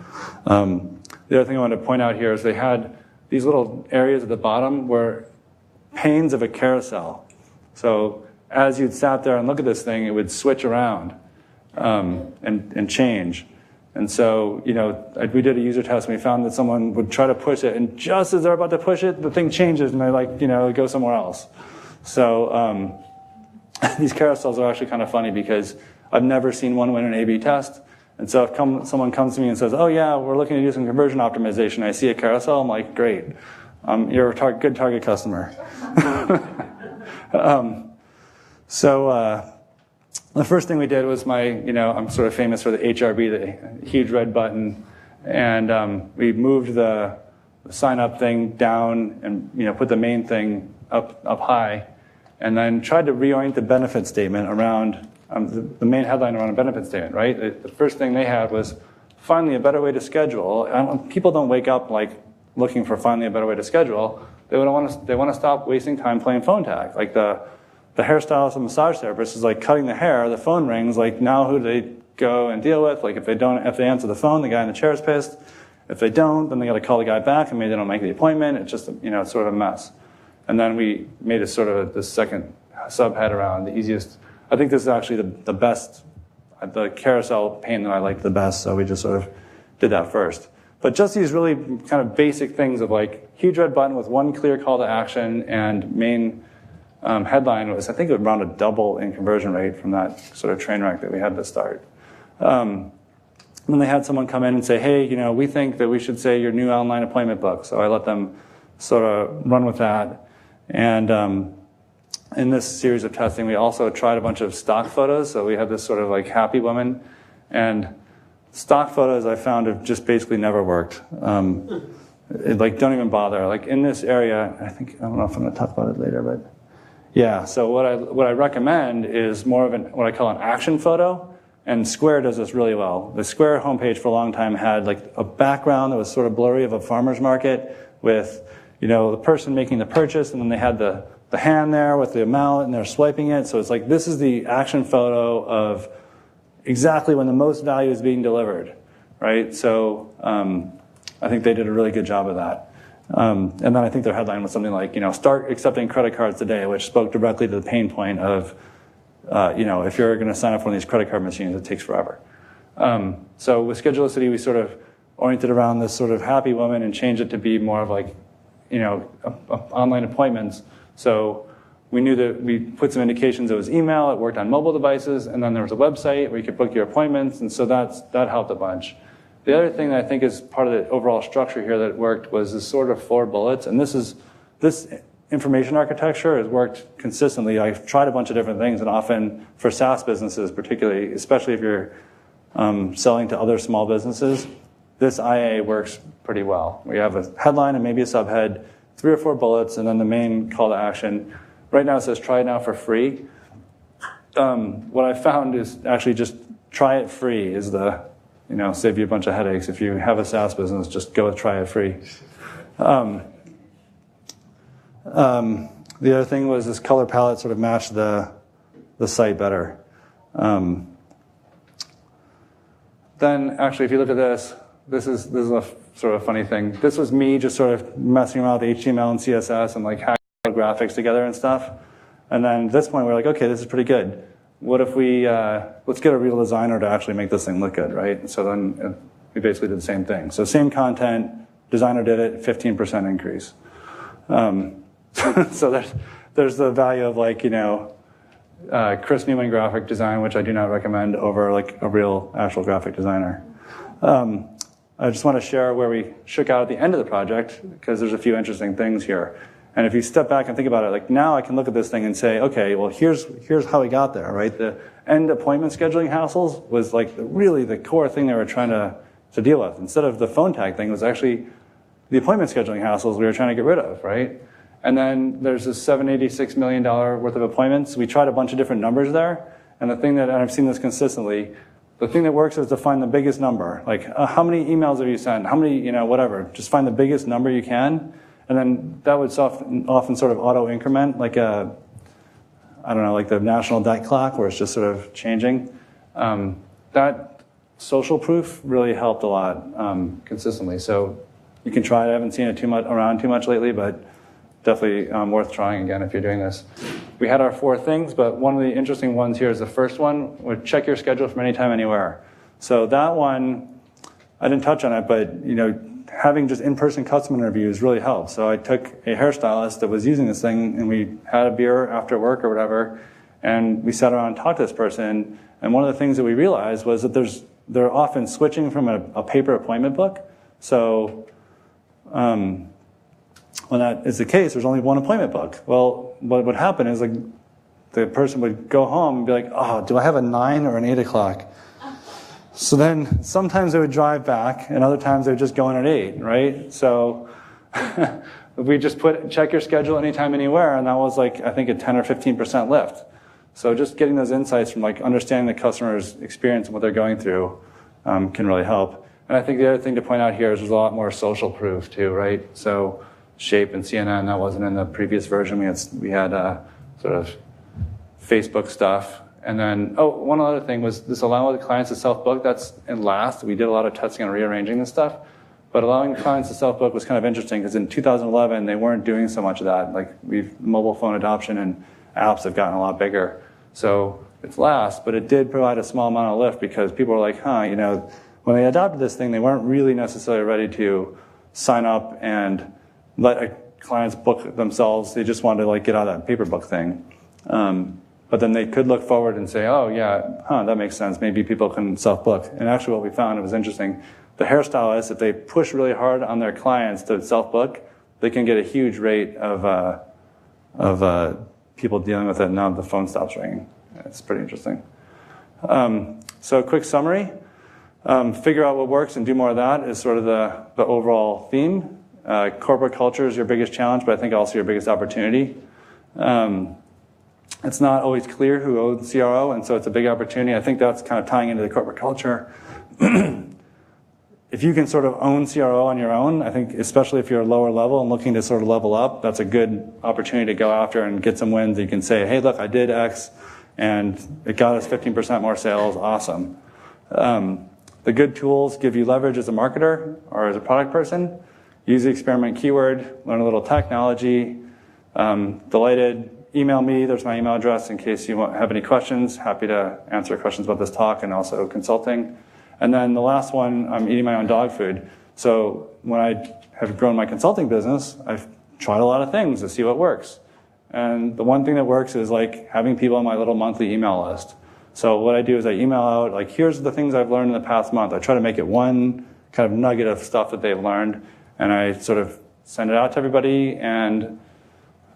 the other thing I wanted to point out here is they had these little areas at the bottom were panes of a carousel. So as you'd sat there and look at this thing, it would switch around and change. And so, we did a user test and we found that someone would try to push it, and just as they're about to push it, the thing changes and they go somewhere else. So these carousels are actually kind of funny because I've never seen one win an A/B test. And so if someone comes to me and says, oh yeah, we're looking to do some conversion optimization, I see a carousel, I'm like, great. You're a good target customer. So the first thing we did was I'm sort of famous for the HRB, the huge red button, and we moved the sign up thing down and put the main thing up high, and then tried to reorient the benefit statement around the main headline around a benefit statement. Right, the first thing they had was finally a better way to schedule. People don't wake up looking for finally a better way to schedule. They want to stop wasting time playing phone tag. Like the hairstylist and massage therapist is cutting the hair, the phone rings, now who do they go and deal with? If they answer the phone, the guy in the chair is pissed. If they don't, then they got to call the guy back, and maybe they don't make the appointment. It's just, it's sort of a mess. And then we made it sort of the second subhead around the easiest. I think this is actually the best, the carousel pane that I liked the best, so we just sort of did that first. But just these really kind of basic things of huge red button with one clear call to action and main headline was, I think, around a double in conversion rate from that sort of train wreck that we had to start. Then they had someone come in and say, hey, we think that we should say your new online appointment book. So I let them sort of run with that. And in this series of testing, we also tried a bunch of stock photos. So we had this sort of happy woman. And stock photos I found have just basically never worked. Don't even bother. In this area, I don't know if I'm going to talk about it later, but yeah. So what I recommend is more of what I call an action photo, and Square does this really well. The Square homepage for a long time had a background that was sort of blurry of a farmer's market with the person making the purchase, and then they had the hand there with the amount, and they're swiping it. So it's this is the action photo of exactly when the most value is being delivered, right? So I think they did a really good job of that. And then I think their headline was something start accepting credit cards today, which spoke directly to the pain point of, if you're going to sign up for one of these credit card machines, it takes forever. So with Schedulicity, we sort of oriented around this sort of happy woman and changed it to be more of online appointments. So we knew that we put some indications it was email, it worked on mobile devices, and then there was a website where you could book your appointments, and so that helped a bunch. The other thing that I think is part of the overall structure here that worked was this sort of 4 bullets, and this information architecture has worked consistently. I've tried a bunch of different things, and often for SaaS businesses particularly, especially if you're selling to other small businesses, this IA works pretty well. We have a headline and maybe a subhead, 3 or 4 bullets, and then the main call to action. Right now it says try it now for free. What I found is actually just try it free is save you a bunch of headaches. If you have a SaaS business, just go with try it free. The other thing was this color palette sort of matched the site better. Then actually, if you look at this is a sort of funny thing. This was me just sort of messing around with HTML and CSS and hacking graphics together and stuff. And then at this point, we're like, okay, this is pretty good. What if we, let's get a real designer to actually make this thing look good, right? So then we basically did the same thing. So same content, designer did it, 15% increase. So there's the value of Chris Neumann graphic design, which I do not recommend over a real actual graphic designer. I just want to share where we shook out at the end of the project, because there's a few interesting things here. And if you step back and think about it, now I can look at this thing and say, okay, well, here's how we got there, right? The end appointment scheduling hassles was really the core thing they were trying to deal with. Instead of the phone tag thing, was actually the appointment scheduling hassles we were trying to get rid of, right? And then there's this $786 million worth of appointments. We tried a bunch of different numbers there. And the thing that, and I've seen this consistently, the thing that works is to find the biggest number. How many emails have you sent? How many, whatever. Just find the biggest number you can. And then that would often sort of auto-increment, like the national debt clock, where it's just sort of changing. That social proof really helped a lot consistently. So, You can try it. I haven't seen it around too much lately, but definitely worth trying again if you're doing this. We had our 4 things, but one of the interesting ones here is the first one, would check your schedule from anytime, anywhere. So that one, I didn't touch on it, but having just in-person customer interviews really helps. So I took a hairstylist that was using this thing, and we had a beer after work or whatever, and we sat around and talked to this person. And one of the things that we realized was that they're often switching from a paper appointment book. So when that is the case, there's only one appointment book. Well, what would happen is the person would go home and be like, oh, do I have a 9 or an 8 o'clock? So then sometimes they would drive back, and other times they would just go in at 8, right? So we just check your schedule anytime, anywhere, and that was I think a 10 or 15% lift. So just getting those insights from understanding the customer's experience and what they're going through can really help. And I think the other thing to point out here is there's a lot more social proof too, right? So Shape and CNN, that wasn't in the previous version. We had sort of Facebook stuff. And then, one other thing was this allowing the clients to self-book. That's in last. We did a lot of testing on rearranging this stuff. But allowing clients to self-book was kind of interesting because in 2011, they weren't doing so much of that. Mobile phone adoption and apps have gotten a lot bigger. So it's last, but it did provide a small amount of lift because people were like, when they adopted this thing, they weren't really necessarily ready to sign up and let clients book themselves. They just wanted to get out of that paper book thing. But then they could look forward and say, that makes sense. Maybe people can self-book. And actually what we found, it was interesting, the hairstylists, if they push really hard on their clients to self-book, they can get a huge rate of people dealing with it, and now the phone stops ringing. It's pretty interesting. So a quick summary. Figure out what works and do more of that is sort of the overall theme. Corporate culture is your biggest challenge, but I think also your biggest opportunity. It's not always clear who owns CRO, and so it's a big opportunity. I think that's kind of tying into the corporate culture. If you can sort of own CRO on your own, I think especially if you're lower level and looking to sort of level up, that's a good opportunity to go after and get some wins. You can say, hey, look, I did X, and it got us 15% more sales. Awesome. The good tools give you leverage as a marketer or as a product person. Use the experiment keyword, learn a little technology. Delighted. Email me. There's my email address in case you have any questions. Happy to answer questions about this talk and also consulting. And then the last one, I'm eating my own dog food. So when I have grown my consulting business, I've tried a lot of things to see what works. And the one thing that works is having people on my little monthly email list. So what I do is I email out, here's the things I've learned in the past month. I try to make it one kind of nugget of stuff that they've learned, and I sort of send it out to everybody, and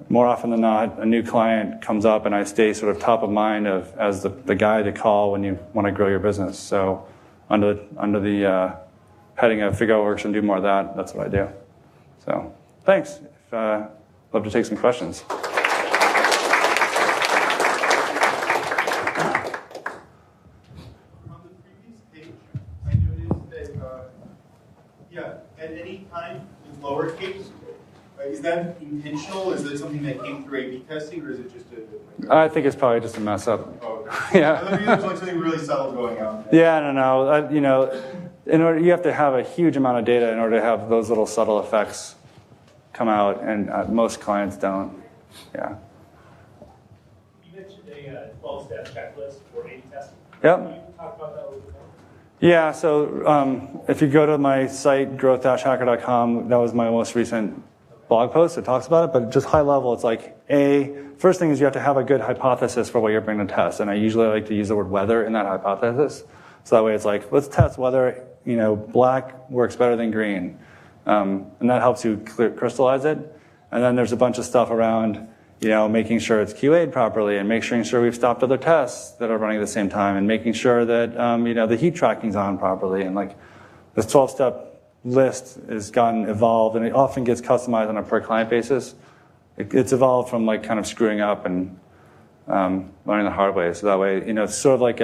more often than not, a new client comes up, and I stay sort of top of mind as the guy to call when you want to grow your business. So under the heading of figure out what works and do more of that, that's what I do. So thanks. Love to take some questions. At any time in lowercase, is that intentional? Is it something that came through A/B testing, or is it just a? I think it's probably just a mess up. Oh, okay. Yeah. Maybe there's something really subtle going on. Yeah, I don't know. In order, you have to have a huge amount of data in order to have those little subtle effects come out, and most clients don't. Yeah. You mentioned a 12-step checklist for A/B testing. Yep. Can you talk about that a little bit more? Yeah, so if you go to my site, growth-hacker.com, that was my most recent blog post. It talks about it, but just high level, it's first thing is you have to have a good hypothesis for what you're bringing to test. And I usually like to use the word whether in that hypothesis. So that way it's let's test whether, black works better than green. And that helps you crystallize it. And then there's a bunch of stuff around, making sure it's QA'd properly and making sure we've stopped other tests that are running at the same time and making sure that, the heat tracking's on properly. And this 12-step list has gotten evolved, and it often gets customized on a per client basis. It's evolved from kind of screwing up and learning the hard way. So that way, it's sort of like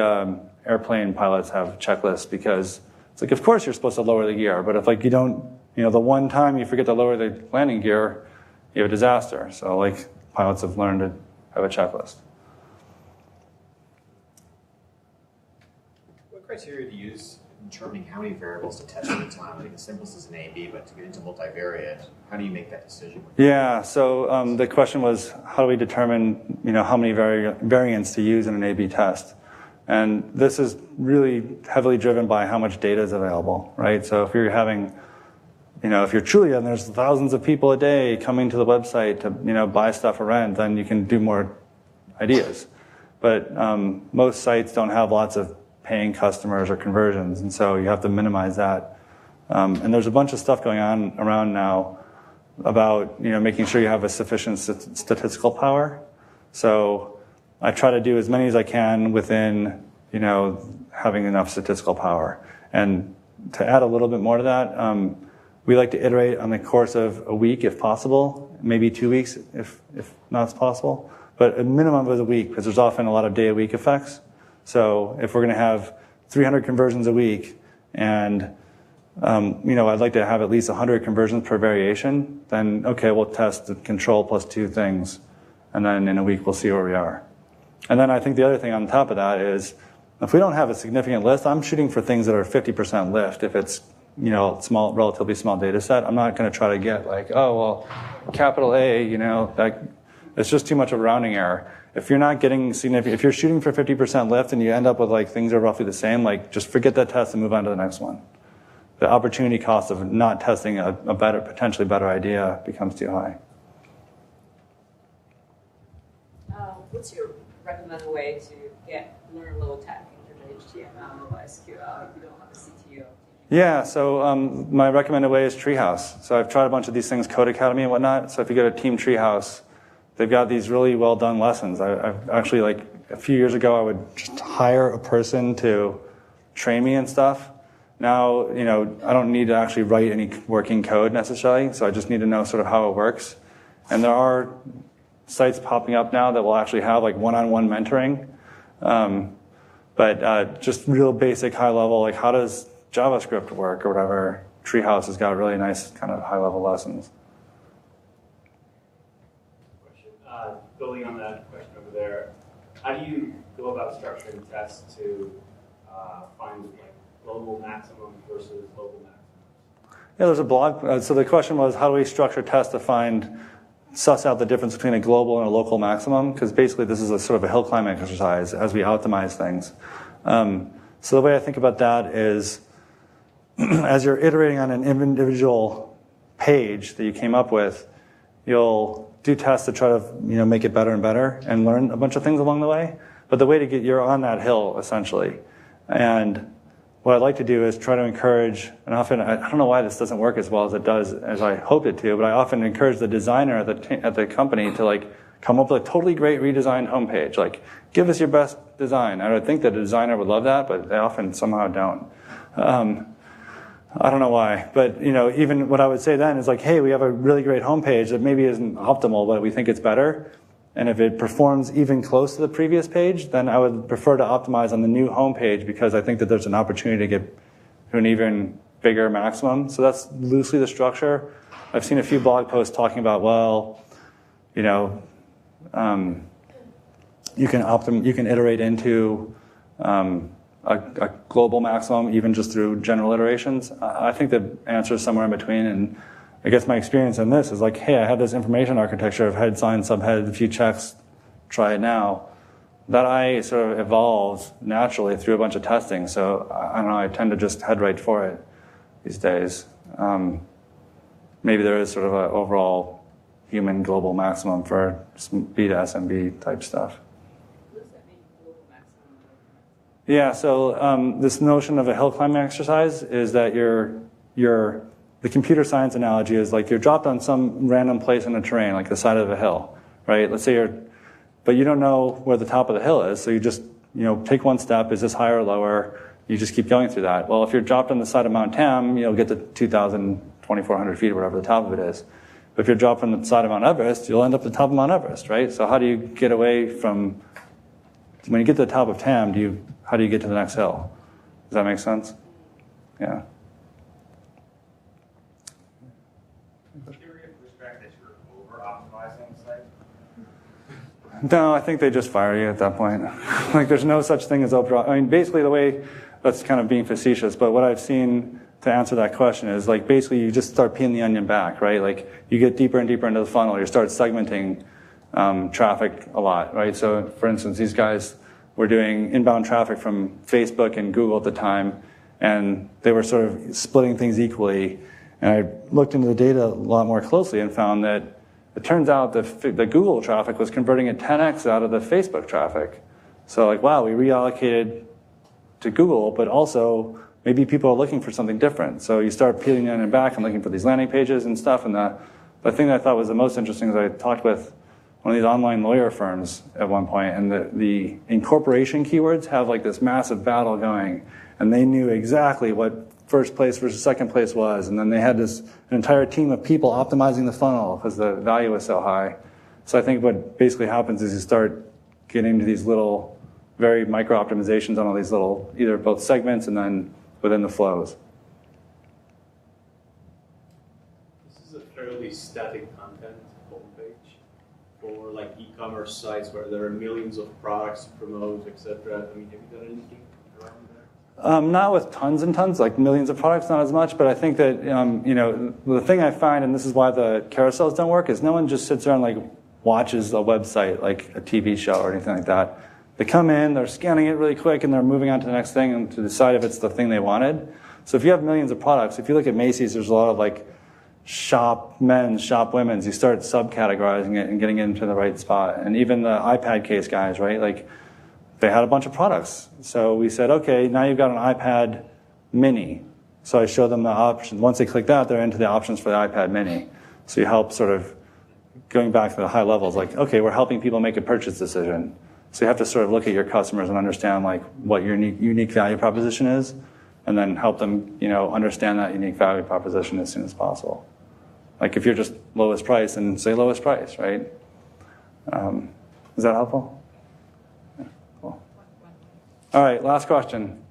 airplane pilots have checklists because it's of course you're supposed to lower the gear, but if you don't, the one time you forget to lower the landing gear, you have a disaster. So pilots have learned to have a checklist. Quick criteria to use in determining how many variables to test at a time? I think the simplest is an A/B, but to get into multivariate, how do you make that decision? Yeah, so the question was, how do we determine, how many variants to use in an A/B test? And this is really heavily driven by how much data is available, right? So if you're having, if you're Trulia and there's thousands of people a day coming to the website to, buy stuff for rent, then you can do more ideas. But most sites don't have lots of paying customers or conversions, and so you have to minimize that. And there's a bunch of stuff going on around now about making sure you have a sufficient statistical power. So I try to do as many as I can within having enough statistical power. And to add a little bit more to that, we like to iterate on the course of a week if possible, maybe 2 weeks if not possible, but a minimum of a week because there's often a lot of day-a-week effects. So if we're going to have 300 conversions a week and, I'd like to have at least 100 conversions per variation, then, okay, we'll test the control plus 2 things. And then in a week, we'll see where we are. And then I think the other thing on top of that is if we don't have a significant list, I'm shooting for things that are 50% lift. If it's, small, relatively small data set, I'm not going to try to get like, capital A, it's just too much of a rounding error. If you're not getting significant, if you're shooting for 50% lift and you end up with like things are roughly the same, like just forget that test and move on to the next one. The opportunity cost of not testing a better, potentially better idea becomes too high. What's your recommended way to learn low tech in HTML or SQL if you don't have a CTO? Yeah, so my recommended way is Treehouse. So I've tried a bunch of these things, Code Academy and whatnot. So if you go to Team Treehouse, they've got these really well done lessons. I've actually, like a few years ago, I would just hire a person to train me and stuff. Now, I don't need to actually write any working code necessarily, so I just need to know sort of how it works. And there are sites popping up now that will actually have like one-on-one mentoring. But just real basic high level, like how does JavaScript work or whatever. Treehouse has got really nice kind of high level lessons. Building on that question over there, how do you go about structuring tests to find like global maximum versus local maximum? Yeah, there's a blog. So the question was, how do we structure tests to suss out the difference between a global and a local maximum? Because basically this is a sort of a hill climbing exercise as we optimize things. So the way I think about that is, as you're iterating on an individual page that you came up with, you'll do tests to try to make it better and better and learn a bunch of things along the way. But the way to you're on that hill essentially. And what I'd like to do is try to encourage, and often I don't know why this doesn't work as well as it does as I hoped it to, but I often encourage the designer at the company to like come up with a totally great redesigned homepage. Like, give us your best design. I would think that a designer would love that, but they often somehow don't. I don't know why, but even what I would say then is like, hey, we have a really great homepage that maybe isn't optimal, but we think it's better. And if it performs even close to the previous page, then I would prefer to optimize on the new homepage because I think that there's an opportunity to get to an even bigger maximum. So that's loosely the structure. I've seen a few blog posts talking about, well, you can iterate into a global maximum, even just through general iterations. I think the answer is somewhere in between. And I guess my experience in this is like, hey, I had this information architecture of head, sign, subhead, a few checks, try it now. That I sort of evolved naturally through a bunch of testing. So I don't know, I tend to just head right for it these days. Maybe there is sort of an overall human global maximum for B to SMB type stuff. Yeah, so this notion of a hill climbing exercise is that the computer science analogy is like you're dropped on some random place in the terrain, like the side of a hill, right? Let's say but you don't know where the top of the hill is, so you just, take one step, is this higher or lower? You just keep going through that. Well, if you're dropped on the side of Mount Tam, you'll get to 2,400 feet or whatever the top of it is. But if you're dropped on the side of Mount Everest, you'll end up at the top of Mount Everest, right? So how do you get away from, when you get to the top of Tam, how do you get to the next hill? Does that make sense? Yeah. Is there any pushback that you're over-optimizing the site? No, I think they just fire you at that point. Like, there's no such thing as over. I mean, basically the way that's kind of being facetious, but what I've seen to answer that question is like basically you just start peeling the onion back, right? Like you get deeper and deeper into the funnel, you start segmenting traffic a lot, right? So for instance, these guys were doing inbound traffic from Facebook and Google at the time, and they were sort of splitting things equally. And I looked into the data a lot more closely and found that it turns out that the Google traffic was converting at 10x out of the Facebook traffic. So like, wow, we reallocated to Google, but also maybe people are looking for something different. So you start peeling the onion back and looking for these landing pages and stuff. And the thing that I thought was the most interesting is I talked with one of these online lawyer firms at one point, and the incorporation keywords have like this massive battle going, and they knew exactly what first place versus second place was, and then they had an entire team of people optimizing the funnel because the value was so high. So I think what basically happens is you start getting into these little, very micro optimizations on all these little, either both segments and then within the flows. This is a fairly static content homepage for like e-commerce sites where there are millions of products to promote, etc. I mean, have you done anything around there? Not with tons and tons, like millions of products, not as much, but I think that, the thing I find, and this is why the carousels don't work, is no one just sits around like watches a website, like a TV show or anything like that. They come in, they're scanning it really quick, and they're moving on to the next thing and to decide if it's the thing they wanted. So if you have millions of products, if you look at Macy's, there's a lot of like shop men's, shop women's. You start subcategorizing it and getting it into the right spot. And even the iPad case guys, right? Like they had a bunch of products. So we said, okay, now you've got an iPad mini. So I show them the options. Once they click that, they're into the options for the iPad mini. So you help sort of going back to the high levels, like, okay, we're helping people make a purchase decision. So you have to sort of look at your customers and understand like what your unique value proposition is, and then help them, understand that unique value proposition as soon as possible. Like if you're just lowest price, then say lowest price, right? Is that helpful? Yeah, cool. All right, last question.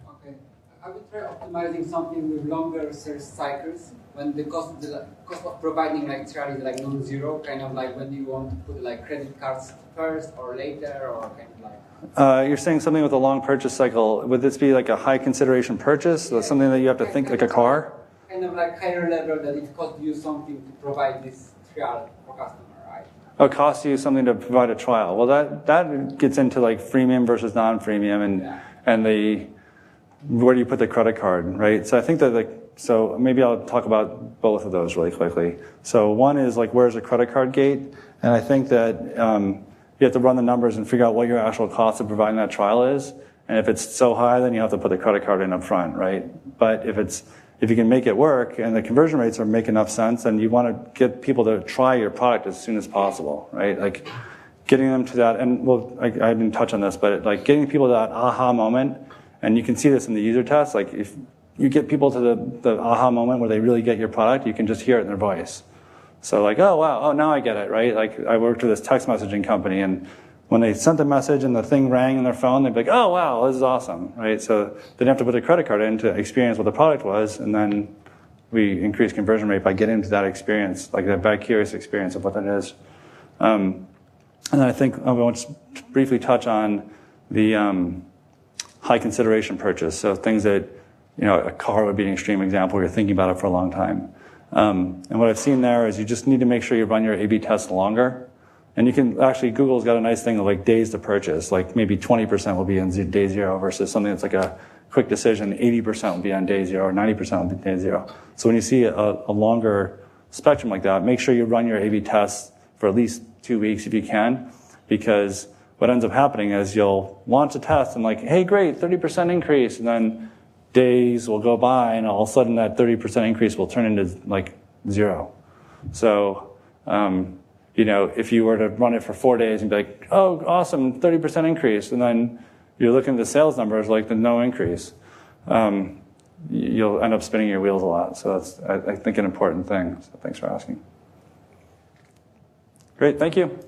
Okay, I would try optimizing something with longer search cycles when the cost of providing like trial is like non-zero, kind of like when you want to put like credit cards first or later, or kind of like. You're saying something with a long purchase cycle. Would this be like a high consideration purchase? So something that you have to think like a car? Kind of like higher level that it costs you something to provide this trial for customer, right? Oh, it costs you something to provide a trial. Well, that gets into like freemium versus non-freemium and the where do you put the credit card, right? So I think that so maybe I'll talk about both of those really quickly. So one is like where's a credit card gate? And I think that you have to run the numbers and figure out what your actual cost of providing that trial is. And if it's so high, then you have to put the credit card in up front, right? But if you can make it work and the conversion rates make enough sense, then you want to get people to try your product as soon as possible, right? Like getting them to that, and I didn't touch on this, but like getting people to that aha moment, and you can see this in the user test, like if you get people to the aha moment where they really get your product, you can just hear it in their voice. So like, oh wow, oh now I get it, right? Like I worked with this text messaging company, and when they sent the message and the thing rang in their phone, they'd be like, oh wow, this is awesome, right? So they didn't have to put a credit card in to experience what the product was, and then we increased conversion rate by getting into that experience, like that vicarious experience of what that is. And I think I want to briefly touch on the high consideration purchase. So things that, a car would be an extreme example where you're thinking about it for a long time. And what I've seen there is you just need to make sure you run your A/B tests longer. And you can actually, Google's got a nice thing of like days to purchase, like maybe 20% will be on day zero versus something that's like a quick decision, 80% will be on day zero or 90% will be day zero. So when you see a longer spectrum like that, make sure you run your A/B tests for at least 2 weeks if you can, because what ends up happening is you'll launch a test and like, hey, great, 30% increase, and then days will go by and all of a sudden that 30% increase will turn into like zero. So, if you were to run it for 4 days and be like, oh, awesome, 30% increase, and then you're looking at the sales numbers like the no increase, you'll end up spinning your wheels a lot. So that's, I think, an important thing. So thanks for asking. Great, thank you.